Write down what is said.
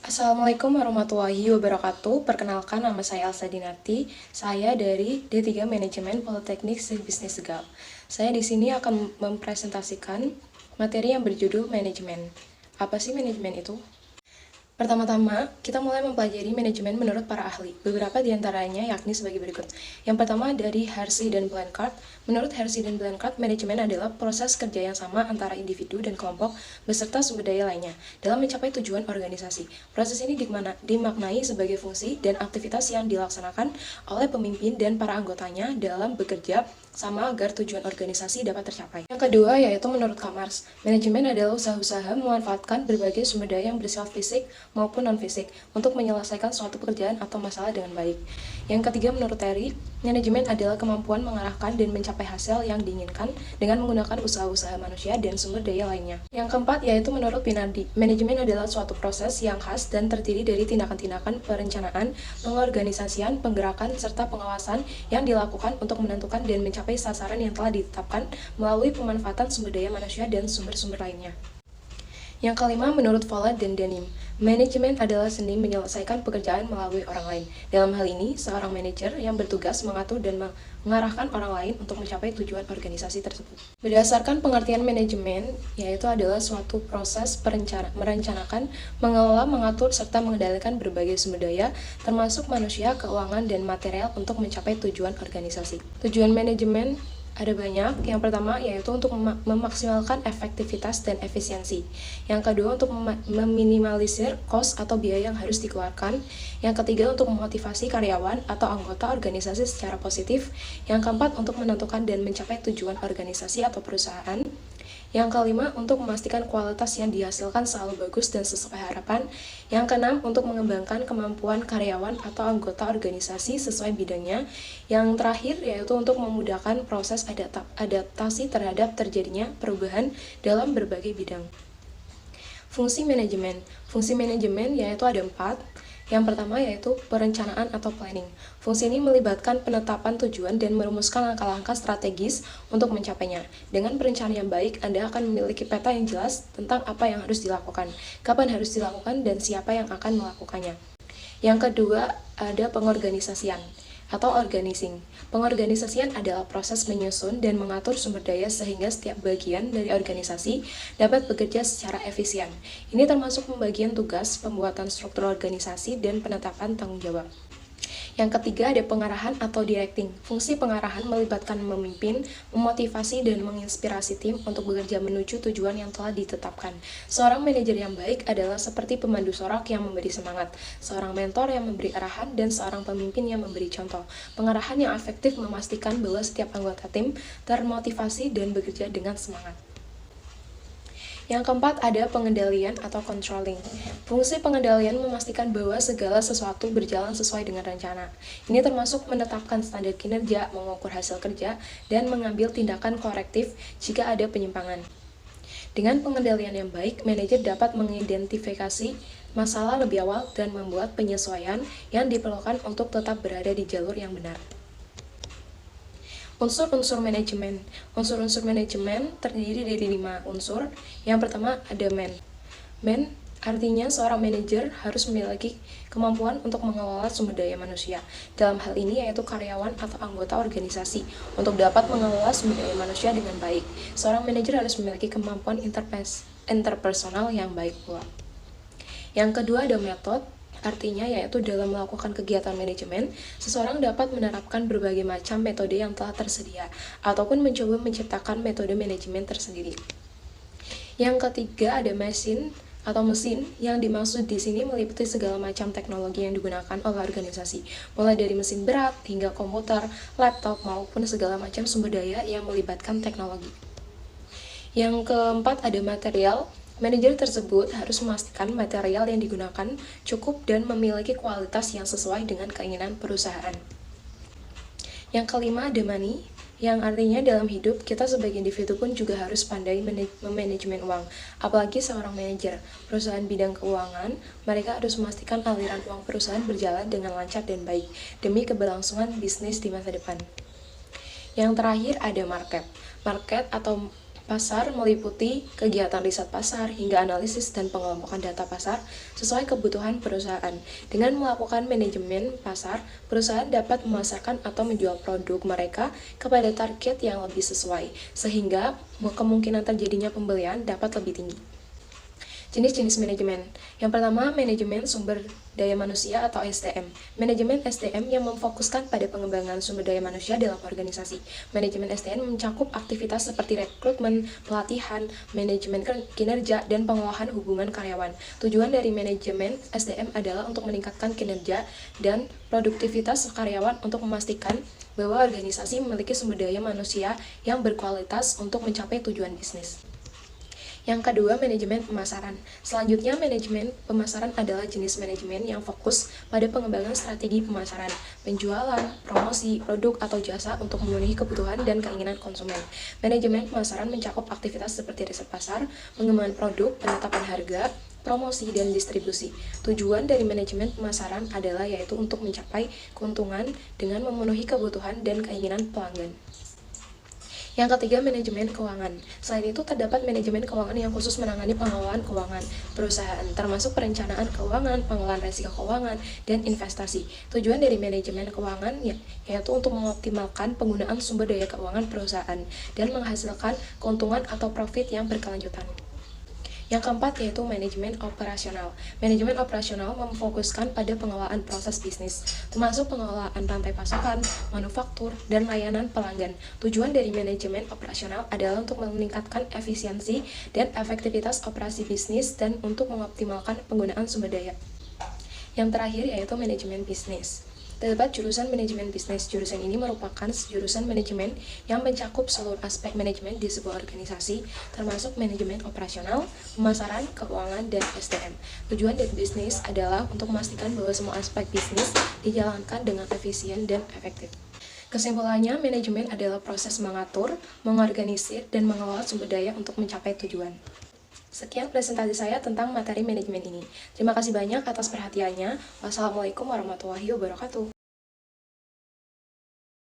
Assalamualaikum warahmatullahi wabarakatuh. Perkenalkan, nama saya Elsa Dinarti. Saya dari D3 Manajemen Politeknik Bisnis Tegal. Saya di sini akan mempresentasikan materi yang berjudul manajemen. Apa sih manajemen itu? Pertama-tama, kita mulai mempelajari manajemen menurut para ahli. Beberapa di antaranya yakni sebagai berikut. Yang pertama dari Hersey dan Blanchard. Menurut Hersey dan Blanchard, manajemen adalah proses kerja yang sama antara individu dan kelompok beserta sumber daya lainnya dalam mencapai tujuan organisasi. Proses ini dimaknai sebagai fungsi dan aktivitas yang dilaksanakan oleh pemimpin dan para anggotanya dalam bekerja sama agar tujuan organisasi dapat tercapai. Yang kedua yaitu menurut Kamars, manajemen adalah usaha-usaha memanfaatkan berbagai sumber daya yang bersifat fisik maupun non-fisik untuk menyelesaikan suatu pekerjaan atau masalah dengan baik. Yang ketiga menurut Terry, manajemen adalah kemampuan mengarahkan dan mencapai hasil yang diinginkan dengan menggunakan usaha-usaha manusia dan sumber daya lainnya. Yang keempat yaitu menurut Pinardi, manajemen adalah suatu proses yang khas dan terdiri dari tindakan-tindakan perencanaan, pengorganisasian, penggerakan, serta pengawasan yang dilakukan untuk menentukan dan mencapai sasaran yang telah ditetapkan melalui pemanfaatan sumber daya manusia dan sumber-sumber lainnya. Yang kelima, menurut Follett dan Denim, manajemen adalah seni menyelesaikan pekerjaan melalui orang lain. Dalam hal ini, seorang manajer yang bertugas mengatur dan mengarahkan orang lain untuk mencapai tujuan organisasi tersebut. Berdasarkan pengertian manajemen, yaitu adalah suatu proses merencanakan, mengelola, mengatur, serta mengendalikan berbagai sumber daya, termasuk manusia, keuangan, dan material untuk mencapai tujuan organisasi. Tujuan manajemen ada banyak. Yang pertama yaitu untuk memaksimalkan efektivitas dan efisiensi. Yang kedua untuk meminimalisir cost atau biaya yang harus dikeluarkan. Yang ketiga untuk memotivasi karyawan atau anggota organisasi secara positif. Yang keempat untuk menentukan dan mencapai tujuan organisasi atau perusahaan. Yang kelima, untuk memastikan kualitas yang dihasilkan selalu bagus dan sesuai harapan. Yang keenam, untuk mengembangkan kemampuan karyawan atau anggota organisasi sesuai bidangnya. Yang terakhir, yaitu untuk memudahkan proses adaptasi terhadap terjadinya perubahan dalam berbagai bidang. Fungsi manajemen. Fungsi manajemen yaitu ada 4. Yang pertama yaitu perencanaan atau planning. Fungsi ini melibatkan penetapan tujuan dan merumuskan langkah-langkah strategis untuk mencapainya. Dengan perencanaan yang baik, Anda akan memiliki peta yang jelas tentang apa yang harus dilakukan, kapan harus dilakukan, dan siapa yang akan melakukannya. Yang kedua, ada pengorganisasian atau organizing. Pengorganisasian adalah proses menyusun dan mengatur sumber daya sehingga setiap bagian dari organisasi dapat bekerja secara efisien. Ini termasuk pembagian tugas, pembuatan struktur organisasi, dan penetapan tanggung jawab. Yang ketiga ada pengarahan atau directing. Fungsi pengarahan melibatkan memimpin, memotivasi, dan menginspirasi tim untuk bekerja menuju tujuan yang telah ditetapkan. Seorang manajer yang baik adalah seperti pemandu sorak yang memberi semangat, seorang mentor yang memberi arahan, dan seorang pemimpin yang memberi contoh. Pengarahan yang efektif memastikan bahwa setiap anggota tim termotivasi dan bekerja dengan semangat. Yang keempat ada pengendalian atau controlling. Fungsi pengendalian memastikan bahwa segala sesuatu berjalan sesuai dengan rencana. Ini termasuk menetapkan standar kinerja, mengukur hasil kerja, dan mengambil tindakan korektif jika ada penyimpangan. Dengan pengendalian yang baik, manajer dapat mengidentifikasi masalah lebih awal dan membuat penyesuaian yang diperlukan untuk tetap berada di jalur yang benar. Unsur-unsur manajemen. Unsur-unsur manajemen terdiri dari 5 unsur. Yang pertama ada man. Man artinya seorang manajer harus memiliki kemampuan untuk mengelola sumber daya manusia. Dalam hal ini yaitu karyawan atau anggota organisasi. Untuk dapat mengelola sumber daya manusia dengan baik, seorang manajer harus memiliki kemampuan interpersonal yang baik pula. Yang kedua ada method. Artinya yaitu dalam melakukan kegiatan manajemen, seseorang dapat menerapkan berbagai macam metode yang telah tersedia, ataupun mencoba menciptakan metode manajemen tersendiri. Yang ketiga ada mesin atau mesin, yang dimaksud di sini meliputi segala macam teknologi yang digunakan oleh organisasi, mulai dari mesin berat hingga komputer, laptop, maupun segala macam sumber daya yang melibatkan teknologi. Yang keempat ada material. Manajer tersebut harus memastikan material yang digunakan cukup dan memiliki kualitas yang sesuai dengan keinginan perusahaan. Yang kelima ada money, yang artinya dalam hidup kita sebagai individu pun juga harus pandai memanajemen uang. Apalagi seorang manajer perusahaan bidang keuangan, mereka harus memastikan aliran uang perusahaan berjalan dengan lancar dan baik demi keberlangsungan bisnis di masa depan. Yang terakhir ada market. Market atau pasar meliputi kegiatan riset pasar hingga analisis dan pengelompokan data pasar sesuai kebutuhan perusahaan. Dengan melakukan manajemen pasar, perusahaan dapat memasarkan atau menjual produk mereka kepada target yang lebih sesuai, sehingga kemungkinan terjadinya pembelian dapat lebih tinggi. Jenis-jenis manajemen. Yang pertama, manajemen sumber daya manusia atau SDM. Manajemen SDM yang memfokuskan pada pengembangan sumber daya manusia dalam organisasi. Manajemen SDM mencakup aktivitas seperti rekrutmen, pelatihan, manajemen kinerja, dan pengolahan hubungan karyawan. Tujuan dari manajemen SDM adalah untuk meningkatkan kinerja dan produktivitas karyawan untuk memastikan bahwa organisasi memiliki sumber daya manusia yang berkualitas untuk mencapai tujuan bisnis. Yang kedua, manajemen pemasaran. Selanjutnya, manajemen pemasaran adalah jenis manajemen yang fokus pada pengembangan strategi pemasaran, penjualan, promosi, produk atau jasa untuk memenuhi kebutuhan dan keinginan konsumen. Manajemen pemasaran mencakup aktivitas seperti riset pasar, pengembangan produk, penetapan harga, promosi, dan distribusi. Tujuan dari manajemen pemasaran adalah yaitu untuk mencapai keuntungan dengan memenuhi kebutuhan dan keinginan pelanggan. Yang ketiga, manajemen keuangan. Selain itu, terdapat manajemen keuangan yang khusus menangani pengelolaan keuangan perusahaan, termasuk perencanaan keuangan, pengelolaan risiko keuangan, dan investasi. Tujuan dari manajemen keuangan yaitu untuk mengoptimalkan penggunaan sumber daya keuangan perusahaan dan menghasilkan keuntungan atau profit yang berkelanjutan. Yang keempat yaitu manajemen operasional. Manajemen operasional memfokuskan pada pengelolaan proses bisnis, termasuk pengelolaan rantai pasokan, manufaktur, dan layanan pelanggan. Tujuan dari manajemen operasional adalah untuk meningkatkan efisiensi dan efektivitas operasi bisnis dan untuk mengoptimalkan penggunaan sumber daya. Yang terakhir yaitu manajemen bisnis. Terdapat jurusan manajemen bisnis. Jurusan ini merupakan jurusan manajemen yang mencakup seluruh aspek manajemen di sebuah organisasi, termasuk manajemen operasional, pemasaran, keuangan, dan SDM. Tujuan dari bisnis adalah untuk memastikan bahwa semua aspek bisnis dijalankan dengan efisien dan efektif. Kesimpulannya, manajemen adalah proses mengatur, mengorganisir, dan mengelola sumber daya untuk mencapai tujuan. Sekian presentasi saya tentang materi manajemen ini. Terima kasih banyak atas perhatiannya. Wassalamualaikum warahmatullahi wabarakatuh.